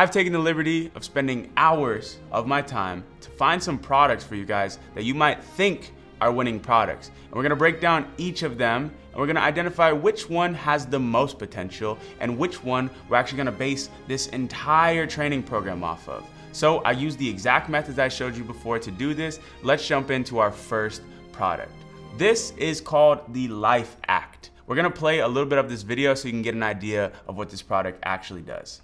I've taken the liberty of spending hours of my time to find some products for you guys that you might think are winning products. And we're gonna break down each of them, and we're gonna identify which one has the most potential and which one we're actually gonna base this entire training program off of. So I used the exact methods I showed you before to do this. Let's jump into our first product. This is called the Life Act. We're gonna play a little bit of this video so you can get an idea of what this product actually does.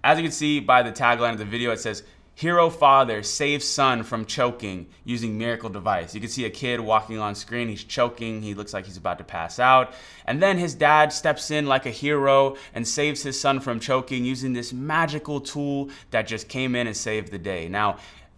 As you can see by the tagline of the video, it says, "Hero father saves son from choking using miracle device." You can see a kid walking on screen, he's choking, he looks like he's about to pass out. And then his dad steps in like a hero and saves his son from choking using this magical tool that just came in and saved the day. Now,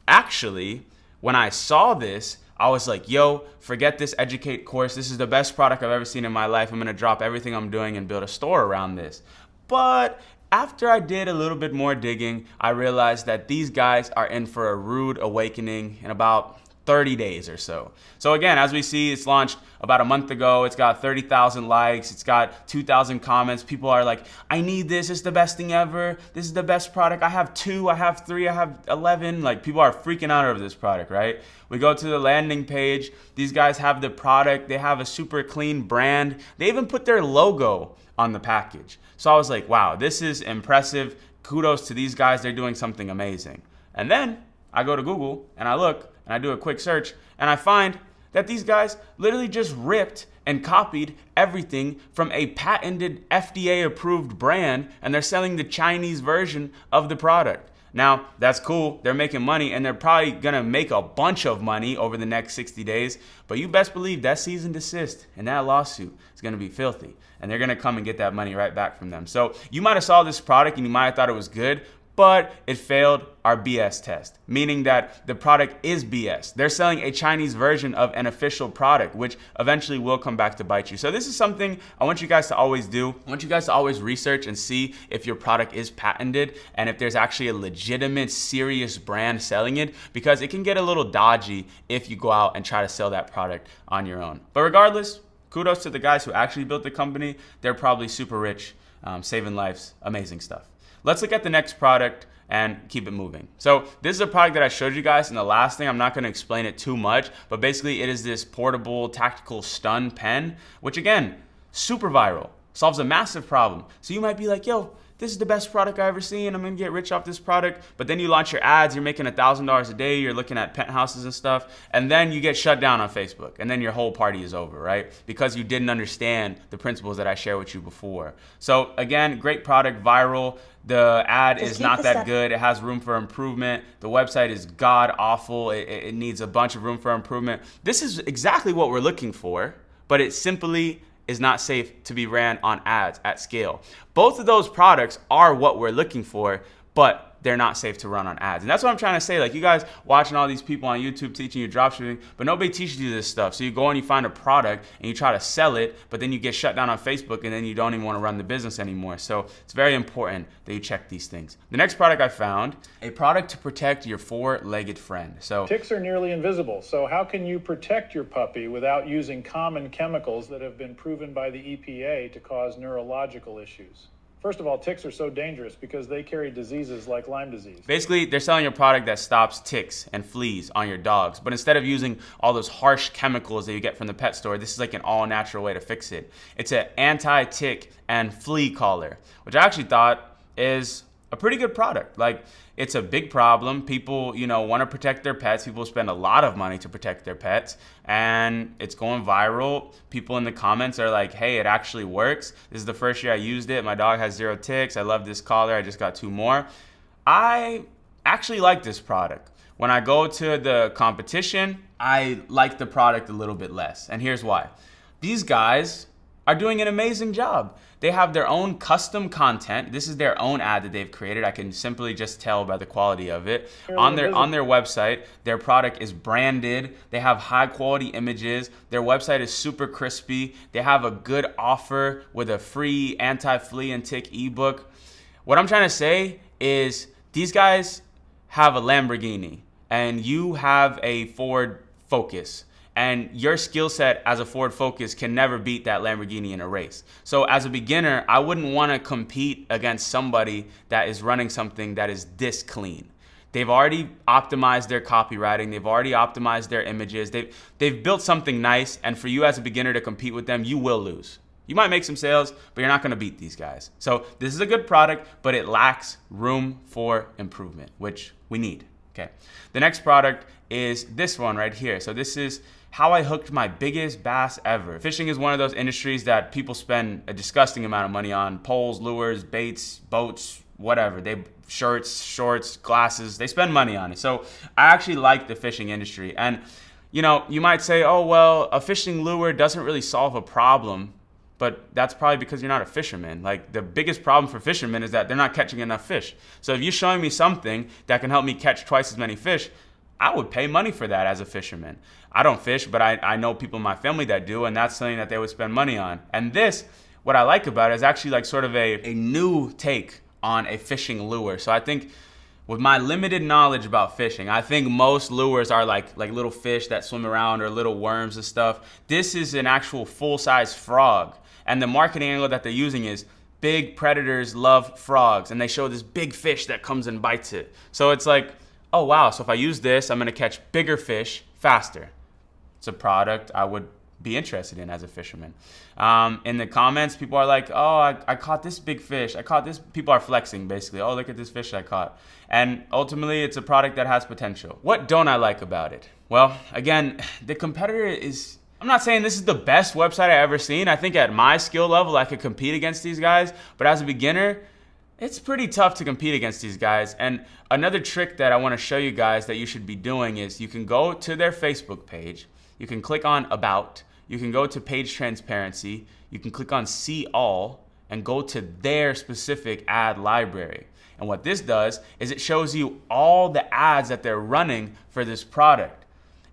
actually, when I saw this, I was like, yo, forget this Educate course. This is the best product I've ever seen in my life. I'm gonna drop everything I'm doing and build a store around this. But after I did a little bit more digging, I realized that these guys are in for a rude awakening in about 30 days or so. So again, as we see, it's launched about a month ago. It's got 30,000 likes. It's got 2,000 comments. People are like, I need this. It's the best thing ever. This is the best product. I have 2, I have 3, I have 11. Like, people are freaking out over this product, right? We go to the landing page. These guys have the product. They have a super clean brand. They even put their logo on the package. So I was like, wow, this is impressive. Kudos to these guys. They're doing something amazing. And then I go to Google and I look and I do a quick search and I find that these guys literally just ripped and copied everything from a patented FDA approved brand, and they're selling the Chinese version of the product. Now, that's cool. They're making money, and they're probably gonna make a bunch of money over the next 60 days. But you best believe that cease and desist and that lawsuit is gonna be filthy. And they're gonna come and get that money right back from them. So you might have saw this product and you might have thought it was good, but it failed our BS test, meaning that the product is BS. They're selling a Chinese version of an official product, which eventually will come back to bite you. So this is something I want you guys to always do. I want you guys to always research and see if your product is patented and if there's actually a legitimate, serious brand selling it, because it can get a little dodgy if you go out and try to sell that product on your own. But regardless, kudos to the guys who actually built the company. They're probably super rich, saving lives, amazing stuff. Let's look at the next product and keep it moving. So this is a product that I showed you guys in the last thing. I'm not gonna explain it too much, but basically it is this portable tactical stun pen, which again, super viral, solves a massive problem. So you might be like, yo, this is the best product I've ever seen. I'm gonna get rich off this product. But then you launch your ads, you're making $1,000 a day, you're looking at penthouses and stuff, and then you get shut down on Facebook, and then your whole party is over, right? Because you didn't understand the principles that I shared with you before. So again, great product, viral. The ad is not that good. It has room for improvement. The website is god awful. It needs a bunch of room for improvement. This is exactly what we're looking for, but it simply is not safe to be ran on ads at scale. Both of those products are what we're looking for, but they're not safe to run on ads. And that's what I'm trying to say. Like, you guys watching all these people on YouTube teaching you dropshipping, but nobody teaches you this stuff. So you go and you find a product and you try to sell it, but then you get shut down on Facebook and then you don't even want to run the business anymore. So it's very important that you check these things. The next product I found, a product to protect your four-legged friend. So ticks are nearly invisible. So how can you protect your puppy without using common chemicals that have been proven by the EPA to cause neurological issues? First of all, ticks are so dangerous because they carry diseases like Lyme disease. Basically, they're selling a product that stops ticks and fleas on your dogs. But instead of using all those harsh chemicals that you get from the pet store, this is like an all-natural way to fix it. It's an anti-tick and flea collar, which I actually thought is a pretty good product. Like, it's a big problem. People, want to protect their pets. People spend a lot of money to protect their pets, and it's going viral. People in the comments are like, hey, it actually works. This is the first year I used it. My dog has 0 ticks. I love this collar. I just got 2 more. I actually like this product. When I go to the competition, I like the product a little bit less. And here's why. These guys are doing an amazing job. They have their own custom content. This is their own ad that they've created. I can simply just tell by the quality of it. On their website, their product is branded. They have high quality images. Their website is super crispy. They have a good offer with a free anti-flea and tick ebook. What I'm trying to say is these guys have a Lamborghini and you have a Ford Focus. and your skill set as a Ford Focus can never beat that Lamborghini in a race. So as a beginner, I wouldn't want to compete against somebody that is running something that is this clean. They've already optimized their copywriting. They've already optimized their images. They've built something nice, and for you as a beginner to compete with them, you will lose. You might make some sales, but you're not going to beat these guys. So this is a good product, but it lacks room for improvement, which we need. Okay. The next product is this one right here. So this is how I hooked my biggest bass ever. Fishing is one of those industries that people spend a disgusting amount of money on. Poles, lures, baits, boats, whatever. Shirts, shorts, glasses, they spend money on it. So I actually like the fishing industry. And you know, you might say, oh, well, a fishing lure doesn't really solve a problem. But that's probably because you're not a fisherman. Like, the biggest problem for fishermen is that they're not catching enough fish. So if you're showing me something that can help me catch twice as many fish, I would pay money for that as a fisherman. I don't fish, but I know people in my family that do, and that's something that they would spend money on. And this, what I like about it is actually like sort of a new take on a fishing lure. So I think with my limited knowledge about fishing, I think most lures are like little fish that swim around or little worms and stuff. This is an actual full-size frog. And the marketing angle that they're using is big predators love frogs, and they show this big fish that comes and bites it. So it's like, oh wow, so if I use this, I'm gonna catch bigger fish faster. It's a product I would be interested in as a fisherman. In the comments, people are like, oh, I caught this big fish. I caught this. People are flexing basically. Oh, look at this fish I caught. And ultimately, it's a product that has potential. What don't I like about it? Well, again, the competitor is, I'm not saying this is the best website I've ever seen. I think at my skill level, I could compete against these guys. But as a beginner, it's pretty tough to compete against these guys. And another trick that I want to show you guys that you should be doing is you can go to their Facebook page. You can click on About. You can go to Page Transparency. You can click on See All and go to their specific ad library. And what this does is it shows you all the ads that they're running for this product.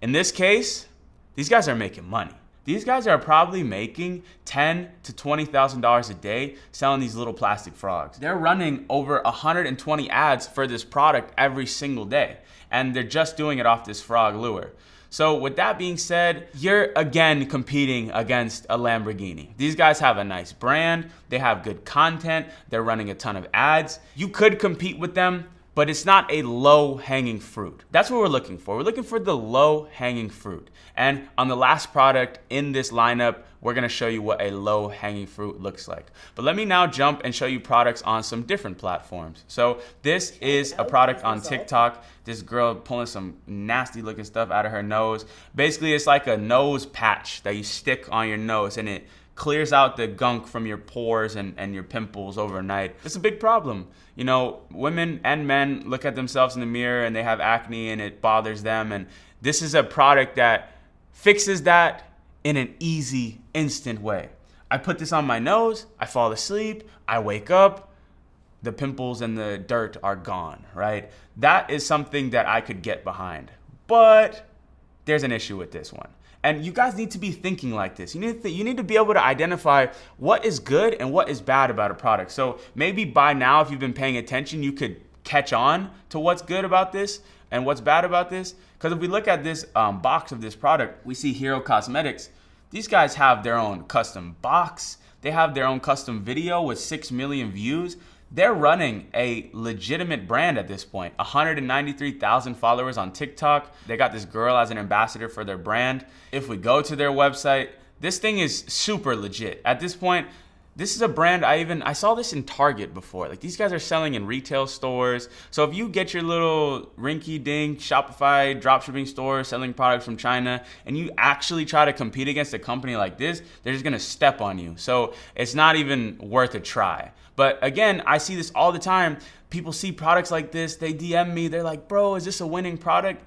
In this case, these guys are making money. These guys are probably making $10,000 to $20,000 a day selling these little plastic frogs. They're running over 120 ads for this product every single day, and they're just doing it off this frog lure. So with that being said, you're again competing against a Lamborghini. These guys have a nice brand, they have good content, they're running a ton of ads. You could compete with them, but it's not a low-hanging fruit. That's what we're looking for. We're looking for the low-hanging fruit. And on the last product in this lineup, we're gonna show you what a low-hanging fruit looks like. But let me now jump and show you products on some different platforms. So this is a product on TikTok. This girl pulling some nasty looking stuff out of her nose. Basically, it's like a nose patch that you stick on your nose, and it clears out the gunk from your pores and your pimples overnight. It's a big problem. You know, women and men look at themselves in the mirror and they have acne and it bothers them. And this is a product that fixes that in an easy, instant way. I put this on my nose, I fall asleep, I wake up, the pimples and the dirt are gone, right? That is something that I could get behind. But there's an issue with this one. And you guys need to be thinking like this. You need to be able to identify what is good and what is bad about a product. So maybe by now, if you've been paying attention, you could catch on to what's good about this and what's bad about this. Because if we look at this box of this product, we see Hero Cosmetics. These guys have their own custom box. They have their own custom video with 6 million views. They're running a legitimate brand at this point. 193,000 followers on TikTok. They got this girl as an ambassador for their brand. If we go to their website, this thing is super legit. At this point, this is a brand I saw this in Target before. Like, these guys are selling in retail stores. So if you get your little rinky-dink Shopify dropshipping store selling products from China and you actually try to compete against a company like this, they're just gonna step on you. So it's not even worth a try. But again, I see this all the time. People see products like this, they DM me, they're like, bro, is this a winning product?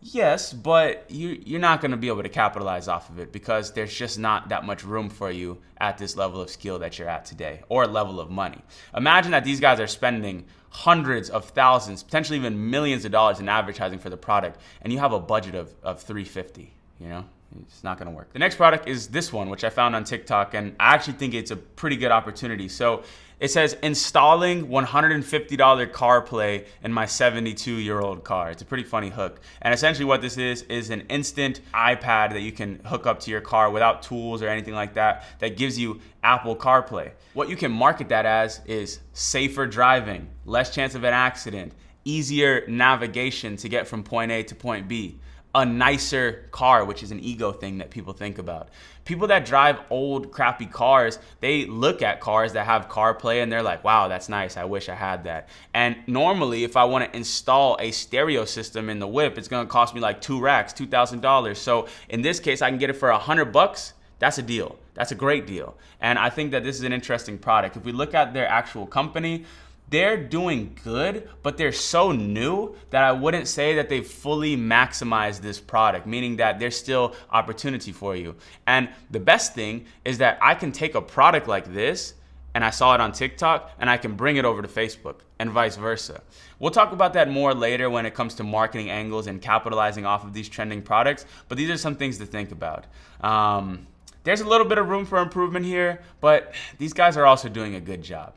Yes, but you're not gonna be able to capitalize off of it because there's just not that much room for you at this level of skill that you're at today, or level of money. Imagine that these guys are spending hundreds of thousands, potentially even millions of dollars in advertising for the product, and you have a budget of $350, you know? It's not gonna work. The next product is this one, which I found on TikTok, and I actually think it's a pretty good opportunity. So it says installing $150 CarPlay in my 72-year-old car. It's a pretty funny hook. And essentially what this is an instant iPad that you can hook up to your car without tools or anything like that, that gives you Apple CarPlay. What you can market that as is safer driving, less chance of an accident, easier navigation to get from point A to point B, a nicer car, which is an ego thing that people think about. People that drive old, crappy cars, they look at cars that have CarPlay and they're like, wow, that's nice, I wish I had that. And normally, if I want to install a stereo system in the whip, it's gonna cost me like $2,000. So in this case, I can get it for $100. That's a deal. That's a great deal. And I think that this is an interesting product. If we look at their actual company, they're doing good, but they're so new that I wouldn't say that they've fully maximized this product, meaning that there's still opportunity for you. And the best thing is that I can take a product like this, and I saw it on TikTok, and I can bring it over to Facebook and vice versa. We'll talk about that more later when it comes to marketing angles and capitalizing off of these trending products, but these are some things to think about. There's a little bit of room for improvement here, but these guys are also doing a good job.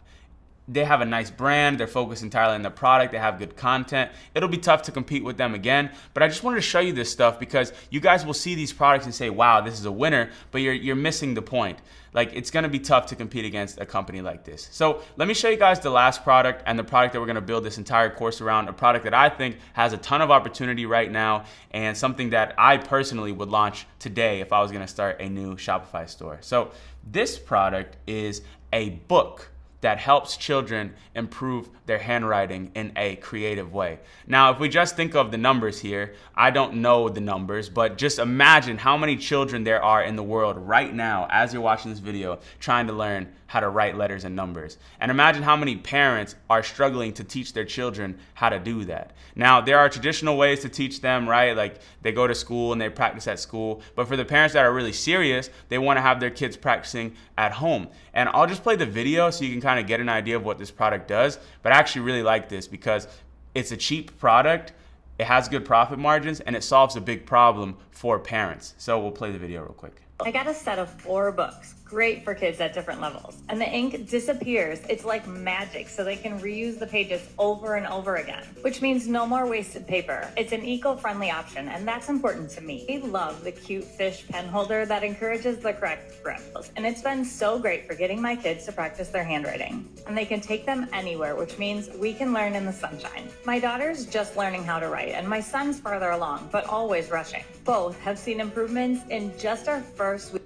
They have a nice brand, they're focused entirely on the product, they have good content. It'll be tough to compete with them again, but I just wanted to show you this stuff because you guys will see these products and say, wow, this is a winner, but you're missing the point. Like, it's gonna be tough to compete against a company like this. So let me show you guys the last product and the product that we're gonna build this entire course around, a product that I think has a ton of opportunity right now and something that I personally would launch today if I was gonna start a new Shopify store. So this product is a book that helps children improve their handwriting in a creative way. Now, if we just think of the numbers here, I don't know the numbers, but just imagine how many children there are in the world right now as you're watching this video trying to learn how to write letters and numbers. And imagine how many parents are struggling to teach their children how to do that. Now, there are traditional ways to teach them, right? Like they go to school and they practice at school. But for the parents that are really serious, they want to have their kids practicing at home. And I'll just play the video so you can kind of get an idea of what this product does. But I actually really like this because it's a cheap product, it has good profit margins, and it solves a big problem for parents. So we'll play the video real quick. I got a set of 4 books, great for kids at different levels. And the ink disappears. It's like magic, so they can reuse the pages over and over again, which means no more wasted paper. It's an eco-friendly option, and that's important to me. I love the cute fish pen holder that encourages the correct grip. And it's been so great for getting my kids to practice their handwriting. And they can take them anywhere, which means we can learn in the sunshine. My daughter's just learning how to write, and my son's farther along, but always rushing. Both have seen improvements in just our first week.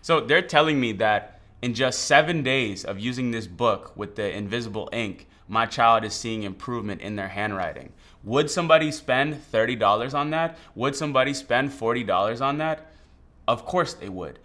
So they're telling me that in just 7 days of using this book with the invisible ink, my child is seeing improvement in their handwriting. Would somebody spend $30 on that? Would somebody spend $40 on that? Of course they would.